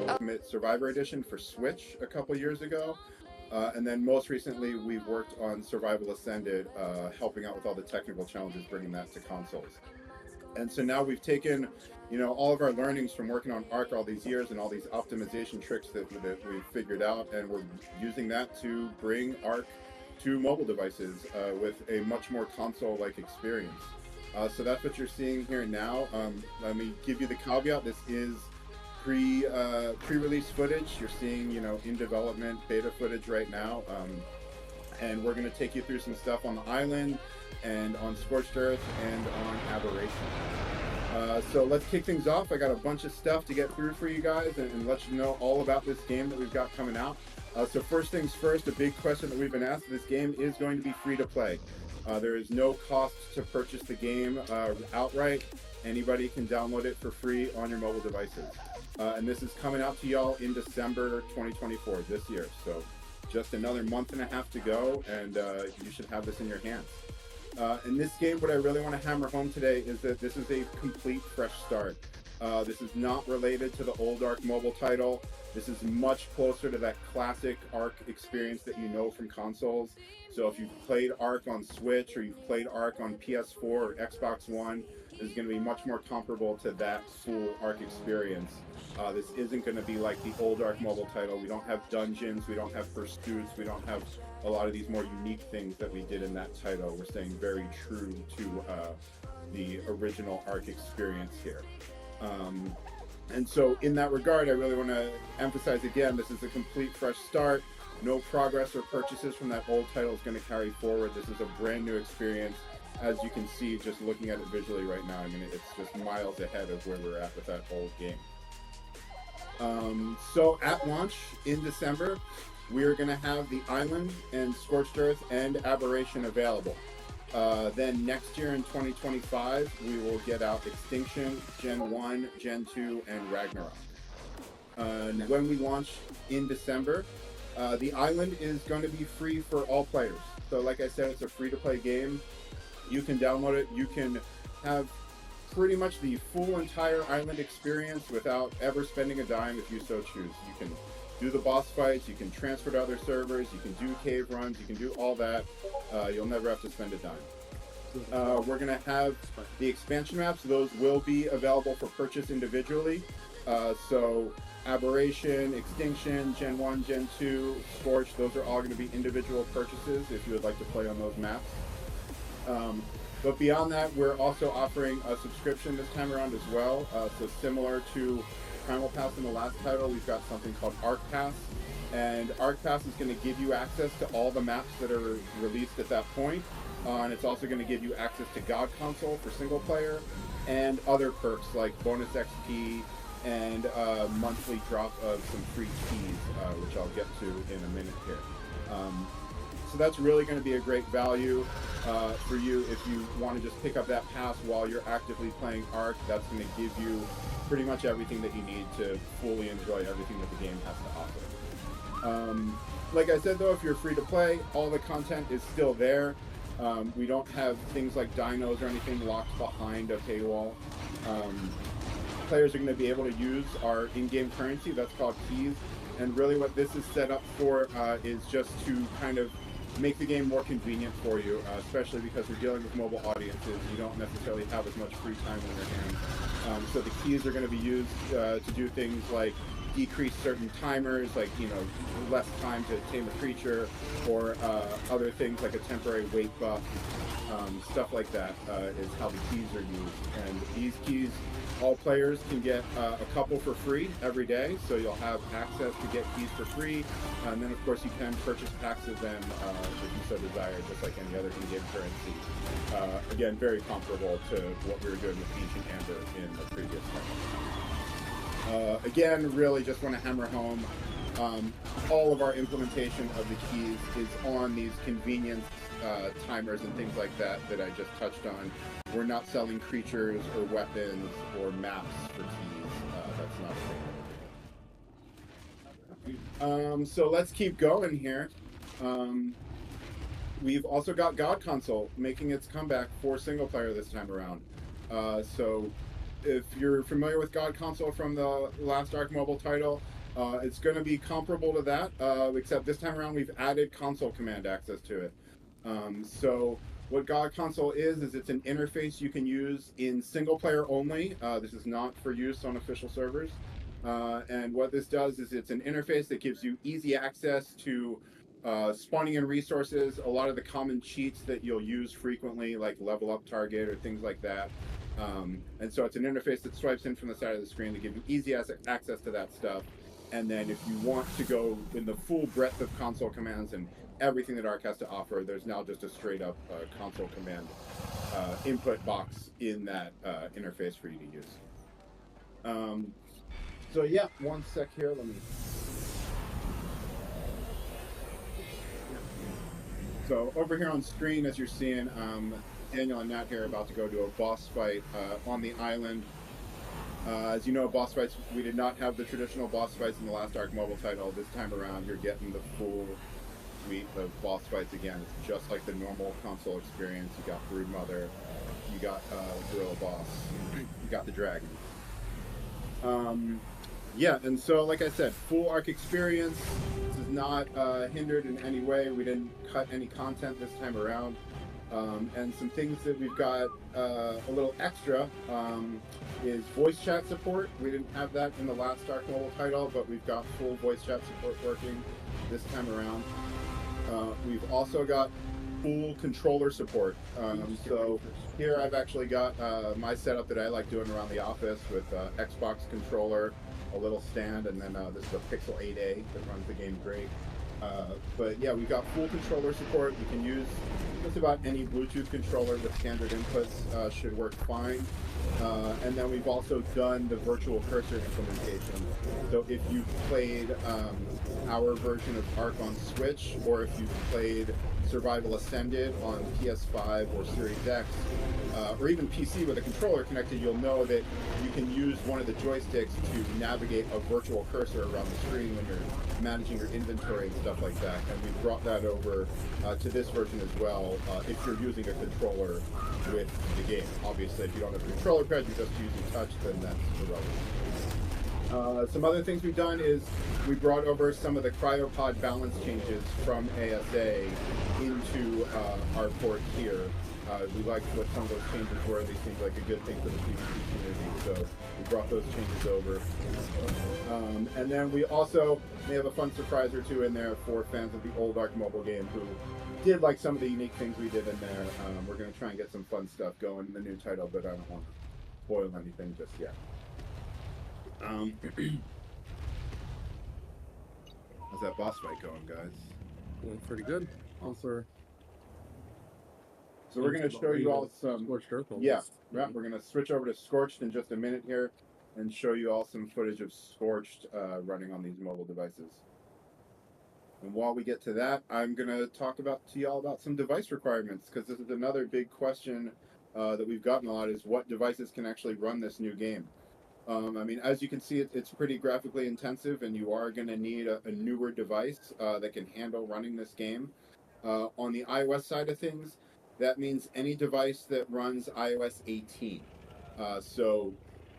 Ultimate Survivor Edition for Switch a couple years ago. And then most recently, we've worked on Survival Ascended, helping out with all the technical challenges, bringing that to consoles. And so now we've taken, all of our learnings from working on Arc all these years and all these optimization tricks that we've figured out, and we're using that to bring Arc to mobile devices with a much more console-like experience. So that's what you're seeing here now. Let me give you the caveat. This is pre-release footage. You're seeing, in development beta footage right now. And we're going to take you through some stuff on the island and on Scorched Earth and on Aberration. So let's kick things off. I got a bunch of stuff to get through for you guys and let you know all about this game that we've got coming out. So first things first, a big question that we've been asked, this game is going to be free to play. There is no cost to purchase the game outright. Anybody can download it for free on your mobile devices. And this is coming out to y'all in December 2024, this year. So just another month and a half to go, and you should have this in your hands. In this game, what I really want to hammer home today is that this is a complete fresh start. This is not related to the old Arc mobile title. This is much closer to that classic Arc experience that you know from consoles. So if you've played Arc on Switch or you've played Arc on PS4 or Xbox One, this is going to be much more comparable to that full Arc experience. This isn't going to be like the old Arc mobile title. We don't have dungeons, we don't have pursuits, we don't have a lot of these more unique things that we did in that title. We're staying very true to the original Arc experience here. And so in that regard, I really want to emphasize again, this is a complete fresh start. No progress or purchases from that old title is going to carry forward. This is a brand new experience. As you can see, just looking at it visually right now, I mean, it's just miles ahead of where we're at with that old game. So at launch in December, we're going to have the Island and Scorched Earth and Aberration available. Then next year in 2025, we will get out Extinction, Gen 1, Gen 2, and Ragnarok. And when we launch in December, the Island is going to be free for all players. So like I said, it's a free-to-play game. You can download it. You can have pretty much the full entire Island experience without ever spending a dime if you so choose. You can do the boss fights, you can transfer to other servers, you can do cave runs, you can do all that. You'll never have to spend a dime. We're going to have the expansion maps. Those will be available for purchase individually. So Aberration, Extinction, Gen 1, Gen 2, Scorch, those are all going to be individual purchases if you would like to play on those maps. But beyond that, we're also offering a subscription this time around as well. So similar to Primal Pass in the last title, we've got something called Arc Pass. And Arc Pass is going to give you access to all the maps that are released at that point. And it's also going to give you access to God Console for single player and other perks like bonus XP and monthly drop of some free keys, which I'll get to in a minute here. So that's really going to be a great value for you if you want to just pick up that pass while you're actively playing Arc. That's going to give you pretty much everything that you need to fully enjoy everything that the game has to offer. Like I said though, if you're free to play, all the content is still there. We don't have things like dinos or anything locked behind a paywall. Players are going to be able to use our in-game currency, that's called keys. And really what this is set up for is just to kind of make the game more convenient for you, especially because we're dealing with mobile audiences. You don't necessarily have as much free time in your hands. So the keys are going to be used to do things like decrease certain timers, like, less time to tame a creature, or other things like a temporary weight buff. Stuff like that is how the keys are used. And these keys, all players can get a couple for free every day, so you'll have access to get keys for free. And then, of course, you can purchase packs of them if you so desire, just like any other in-game currency. Again, very comparable to what we were doing with Peach and Amber in the previous one. Again, really just want to hammer home, all of our implementation of the keys is on these convenience timers and things like that that I just touched on. We're not selling creatures or weapons or maps for keys. That's not a thing. So let's keep going here. We've also got God Console making its comeback for single player this time around. So if you're familiar with God Console from the last Arc Mobile title, It's going to be comparable to that, except this time around we've added console command access to it. So what God Console is it's an interface you can use in single player only. This is not for use on official servers. And what this does is it's an interface that gives you easy access to spawning in resources, a lot of the common cheats that you'll use frequently, like level up target or things like that. And so it's an interface that swipes in from the side of the screen to give you easy access to that stuff. And then if you want to go in the full breadth of console commands and everything that Arc has to offer, there's now just a straight up console command input box in that interface for you to use. So yeah, one sec here. Let me. So over here on screen, as you're seeing, Daniel and Nat here are about to go to a boss fight on the island. As you know, boss fights, we did not have the traditional boss fights in the last Arc Mobile title. This time around, you're getting the full suite of boss fights again. It's just like the normal console experience. You got Brood Mother, you got Gorilla Boss, you got the Dragon. Yeah, and so like I said, full Arc experience. This is not hindered in any way. We didn't cut any content this time around. And some things that we've got a little extra is voice chat support. We didn't have that in the last Arc Mobile title, but we've got full voice chat support working this time around. We've also got full controller support. So here I've actually got my setup that I like doing around the office with Xbox controller, a little stand, and then this is a Pixel 8a that runs the game great. But yeah, we've got full controller support. You can use just about any Bluetooth controller with standard inputs, should work fine. And then we've also done the virtual cursor implementation. So if you've played our version of Arc on Switch, or if you've played Survival Ascended on PS5 or Series X, or even PC with a controller connected, you'll know that you can use one of the joysticks to navigate a virtual cursor around the screen when you're managing your inventory and stuff like that. And we've brought that over to this version as well, if you're using a controller with the game. Obviously, if you don't have a controller pad, you're just using touch, then that's irrelevant. Some other things we've done is we brought over some of the cryopod balance changes from ASA into our port here. We liked what some of those changes were. They seemed like a good thing for the PvP community, so we brought those changes over. And then we also may have a fun surprise or two in there for fans of the old Arc Mobile game who did like some of the unique things we did in there. We're going to try and get some fun stuff going in the new title, but I don't want to spoil anything just yet. How's that boss fight going, guys? Going pretty good. Also, so we're going to show you all some Scorched Earth. Yeah, we're going to switch over to Scorched in just a minute here and show you all some footage of Scorched running on these mobile devices. And while we get to that, I'm going to talk to y'all about some device requirements, because this is another big question that we've gotten a lot, is what devices can actually run this new game. I mean, as you can see, it's pretty graphically intensive, and you are going to need a newer device that can handle running this game. On the iOS side of things, that means any device that runs iOS 18. So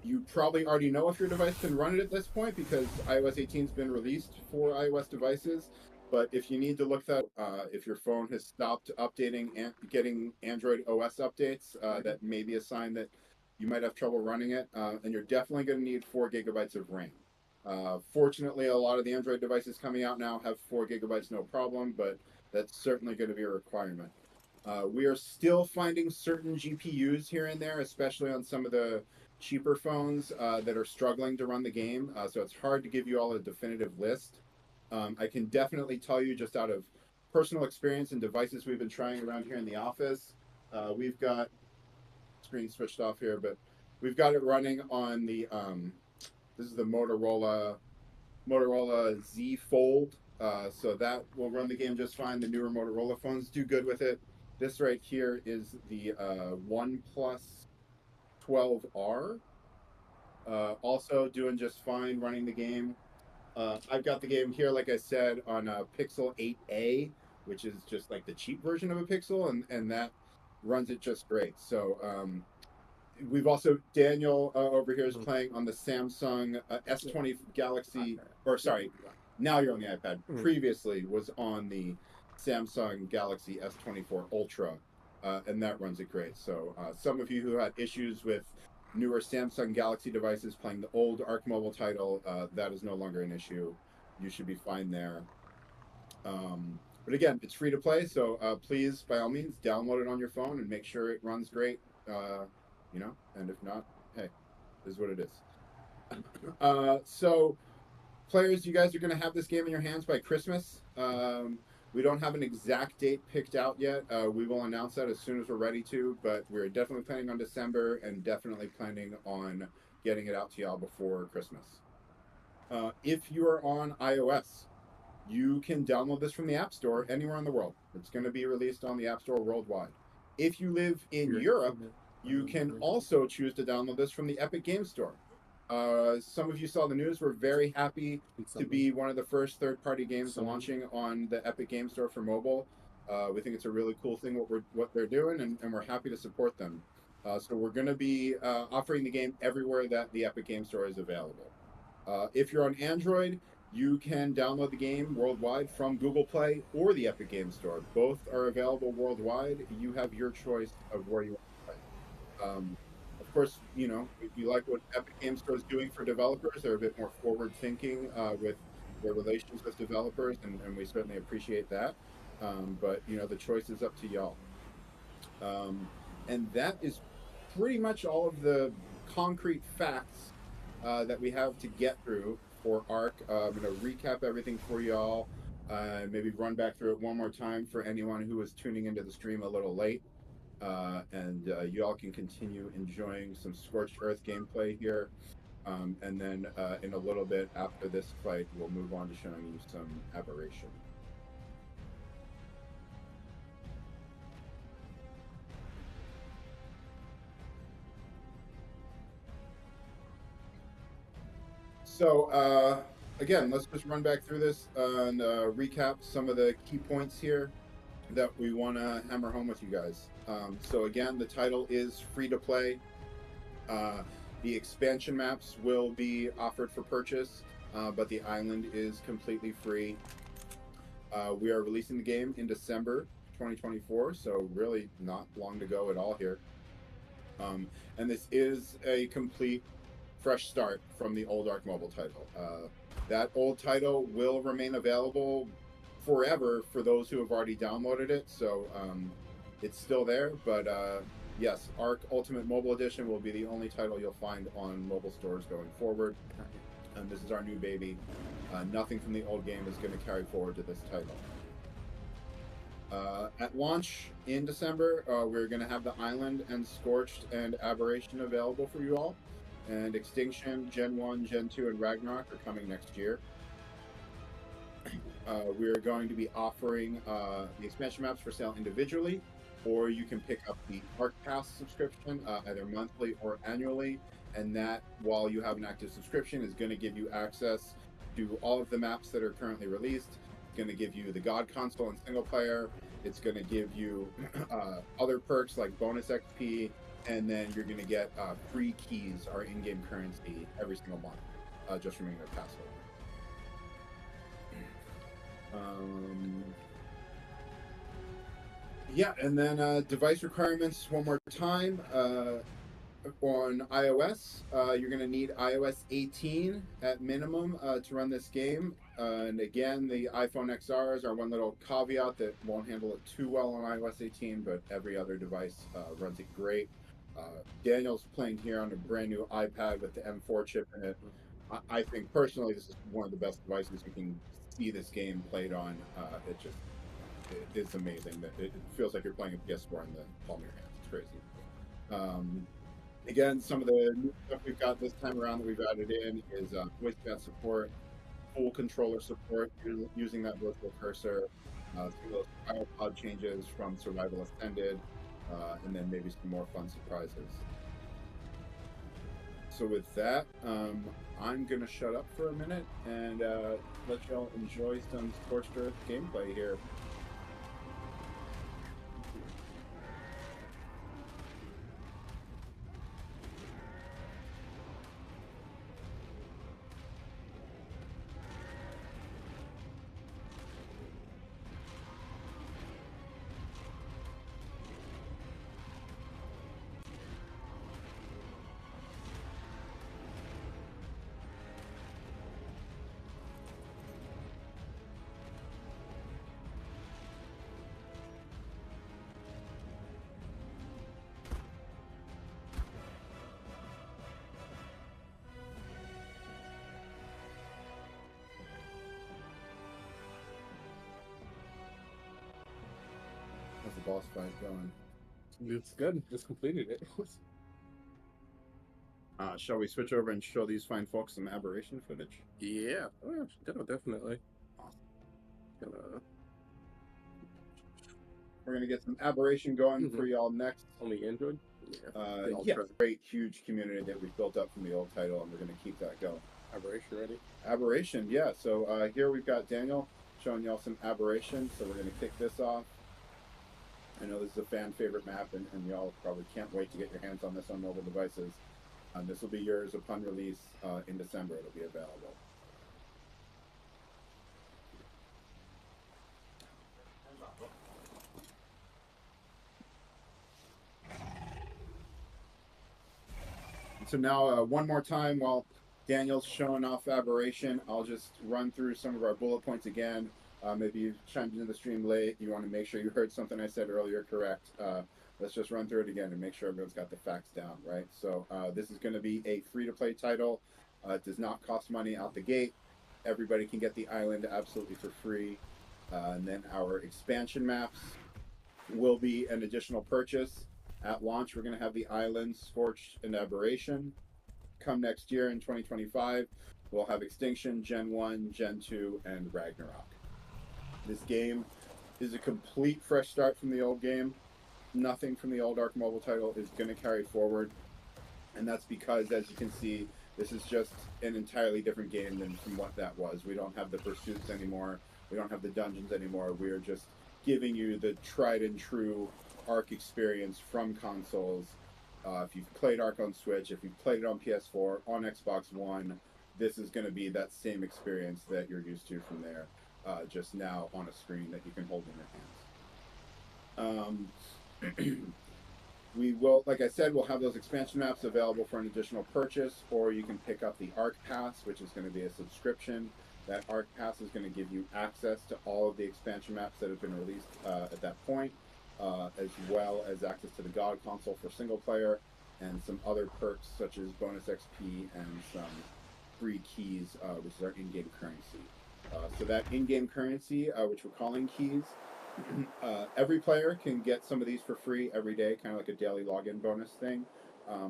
you probably already know if your device can run it at this point, because iOS 18 has been released for iOS devices. But if you need to look that, if your phone has stopped updating and getting Android OS updates, that may be a sign that you might have trouble running it. And you're definitely going to need 4 gigabytes of RAM. Fortunately, a lot of the Android devices coming out now have 4 gigabytes, no problem, but that's certainly going to be a requirement. We are still finding certain GPUs here and there, especially on some of the cheaper phones that are struggling to run the game. So it's hard to give you all a definitive list. I can definitely tell you, just out of personal experience and devices we've been trying around here in the office, we've got screen switched off here, but we've got it running on the this is the Motorola Z Fold. So that will run the game just fine. The newer Motorola phones do good with it. This right here is the OnePlus 12R. Also doing just fine running the game. I've got the game here, like I said, on a Pixel 8a, which is just like the cheap version of a Pixel, and that runs it just great. So we've also Daniel over here is playing on the Samsung S20 Galaxy, or sorry, now you're on the iPad. Previously was on the Samsung Galaxy S24 Ultra, and that runs it great. So some of you who had issues with newer Samsung Galaxy devices playing the old Arc Mobile title, that is no longer an issue. You should be fine there. But again, it's free to play, so please, by all means, download it on your phone and make sure it runs great. You know, and if not, hey, this is what it is. So, players, you guys are going to have this game in your hands by Christmas. We don't have an exact date picked out yet. We will announce that as soon as we're ready to, but we're definitely planning on December and definitely planning on getting it out to y'all before Christmas. If you are on iOS, you can download this from the App Store anywhere in the world. It's going to be released on the App Store worldwide. If you live in Europe, you can also choose to download this from the Epic Game Store. Some of you saw the news. We're very happy to be one of the first third-party games launching on the Epic Game Store for mobile. We think it's a really cool thing what they're doing, and we're happy to support them. So we're going to be offering the game everywhere that the Epic Game Store is available. If you're on Android, you can download the game worldwide from Google Play or the Epic Game Store. Both are available worldwide. You have your choice of where you want to play. Of course, you know, if you like what Epic Game Store is doing for developers, they're a bit more forward-thinking with their relations with developers, and we certainly appreciate that. But, you know, the choice is up to y'all. And that is pretty much all of the concrete facts that we have to get through for ARC. I'm going to recap everything for y'all, maybe run back through it one more time for anyone who was tuning into the stream a little late. And you all can continue enjoying some Scorched Earth gameplay here. And then in a little bit after this fight, we'll move on to showing you some Aberration. So again, let's just run back through this and recap some of the key points here that we want to hammer home with you guys. So again, the title is free to play. The expansion maps will be offered for purchase, but the island is completely free. We are releasing the game in December 2024, so really not long to go at all here. And this is a complete fresh start from the old Arc Mobile title. That old title will remain available forever for those who have already downloaded it, so it's still there, but yes, Arc Ultimate Mobile Edition will be the only title you'll find on mobile stores going forward, and this is our new baby. Nothing from the old game is going to carry forward to this title. At launch in December, we're going to have the Island and Scorched and Aberration available for you all, and Extinction, Gen 1, Gen 2, and Ragnarok are coming next year. We're going to be offering the expansion maps for sale individually, or you can pick up the Arc Pass subscription either monthly or annually, and that, while you have an active subscription, is going to give you access to all of the maps that are currently released. It's going to give you the God Console and single player. It's going to give you other perks like bonus XP, and then you're going to get free keys, our in-game currency, every single month, just remaining a pass holder. Yeah, and then device requirements one more time. On iOS, you're going to need iOS 18 at minimum to run this game. And again, the iPhone XRs are one little caveat that won't handle it too well on iOS 18, but every other device runs it great. Daniel's playing here on a brand new iPad with the M4 chip in it. I think personally this is one of the best devices you can see this game played on. It's amazing that it feels like you're playing a PS4 in the palm of your hands. It's crazy. Again, some of the new stuff we've got this time around that we've added in is voice chat support, full controller support using that virtual cursor, some of those pod changes from Survival Ascended, and then maybe some more fun surprises. So with that, I'm going to shut up for a minute and let y'all enjoy some Scorched Earth gameplay here. boss fight going? It's good. Just completed it. Shall we switch over and show these fine folks some aberration footage? Yeah. Oh, definitely. Awesome. Gonna We're gonna get some aberration going for y'all next. only Android. Yeah, great huge community that we've built up from the old title, and we're gonna keep that going. Aberration ready. Aberration, yeah. So here we've got Daniel showing y'all some aberration. So we're gonna kick this off. I know this is a fan favorite map, and y'all probably can't wait to get your hands on this on mobile devices. This will be yours upon release in December. It'll be available. So now, one more time, while Daniel's showing off aberration, I'll just run through some of our bullet points again. Maybe you chimed into the stream late. You want to make sure you heard something I said earlier correct. Let's just run through it again and make sure everyone's got the facts down, right? So this is going to be a free-to-play title. It does not cost money out the gate. Everybody can get the island absolutely for free. And then our expansion maps will be an additional purchase. At launch, we're going to have the island, Scorched, and Aberration. Come next year in 2025, we'll have Extinction, Gen 1, Gen 2, and Ragnarok. This game is a complete fresh start from the old game. Nothing from the old Ark Mobile title is going to carry forward. And that's because, as you can see, this is just an entirely different game than from what that was. We don't have the pursuits anymore. We don't have the dungeons anymore. We are just giving you the tried and true Ark experience from consoles. If you've played Ark on Switch, if you've played it on PS4, on Xbox One, this is going to be that same experience that you're used to from there, just now on a screen that you can hold in your hands. We will, like I said, we'll have those expansion maps available for an additional purchase, or you can pick up the Ark Pass, which is going to be a subscription. That Ark Pass is going to give you access to all of the expansion maps that have been released at that point. As well as access to the God console for single player, and some other perks such as bonus XP and some free keys, which is our in-game currency. So that in-game currency, which we're calling keys, every player can get some of these for free every day, kind of like a daily login bonus thing.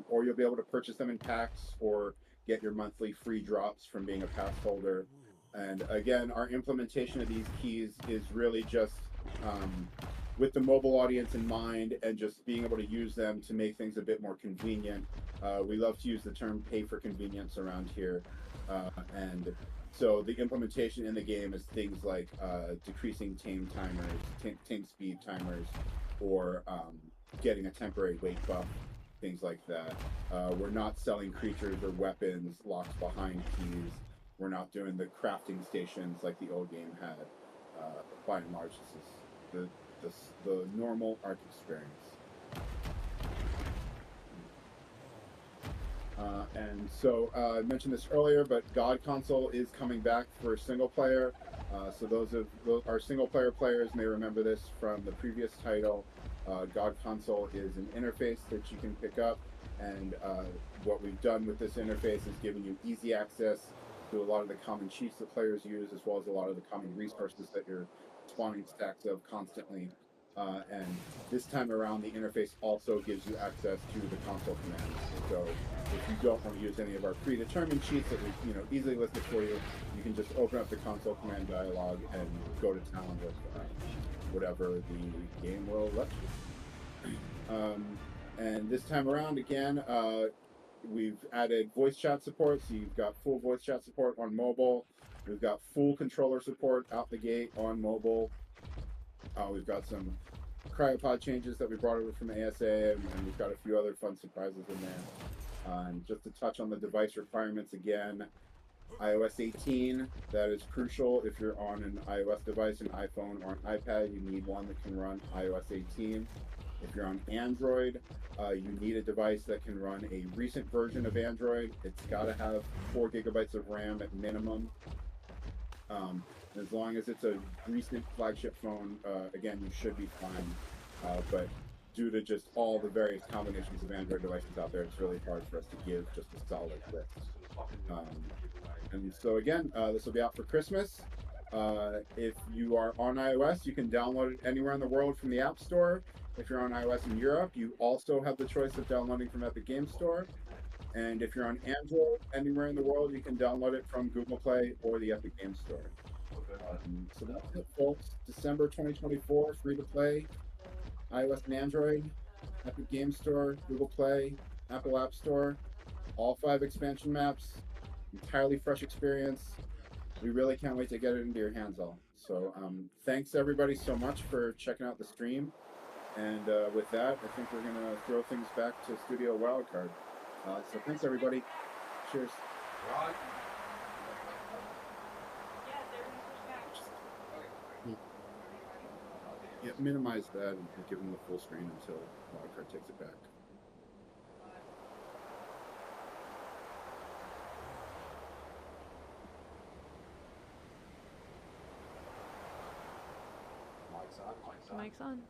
Or you'll be able to purchase them in packs or get your monthly free drops from being a pass holder. And again, our implementation of these keys is really just with the mobile audience in mind, and just being able to use them to make things a bit more convenient. We love to use the term pay for convenience around here. And so the implementation in the game is things like decreasing tame timers, tame speed timers, or getting a temporary weight buff, things like that. We're not selling creatures or weapons locked behind keys. We're not doing the crafting stations like the old game had. By and large, this is the normal Ark experience. And so I mentioned this earlier, but God console is coming back for single player. So those of our single player players may remember this from the previous title. God console is an interface that you can pick up, and what we've done with this interface is given you easy access to a lot of the common cheats that players use, as well as a lot of the common resources that you're spawning stacks of constantly. And this time around, the interface also gives you access to the console commands. So if you don't want to use any of our predetermined cheats that we easily listed for you, you can just open up the console command dialog and go to town with whatever the game will let you. And this time around, again, we've added voice chat support. So you've got full voice chat support on mobile. We've got full controller support out the gate on mobile. We've got some cryopod changes that we brought over from ASA, and we've got a few other fun surprises in there. And just to touch on the device requirements again, iOS 18, that is crucial. If you're on an iOS device, an iPhone or an iPad, you need one that can run iOS 18. If you're on Android, you need a device that can run a recent version of Android. It's got to have 4 gigabytes of RAM at minimum. As long as it's a recent flagship phone, again, you should be fine. But due to just all the various combinations of Android devices out there, it's really hard for us to give just a solid list. And so again, this will be out for Christmas. If you are on iOS, you can download it anywhere in the world from the App Store. If you're on iOS in Europe, you also have the choice of downloading from Epic Game Store. And if you're on Android, anywhere in the world, you can download it from Google Play or the Epic Game Store. So that's it, folks. December 2024, free to play, iOS and Android, Epic Game Store, Google Play, Apple App Store, all 5 expansion maps, entirely fresh experience. We really can't wait to get it into your hands all. So thanks everybody so much for checking out the stream. And with that, I think we're gonna throw things back to Studio Wildcard. So thanks everybody. Cheers. Yeah, minimize that and give them the full screen until Wildcard takes it back. Mic's on.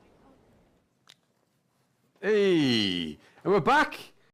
Hey, and we're back.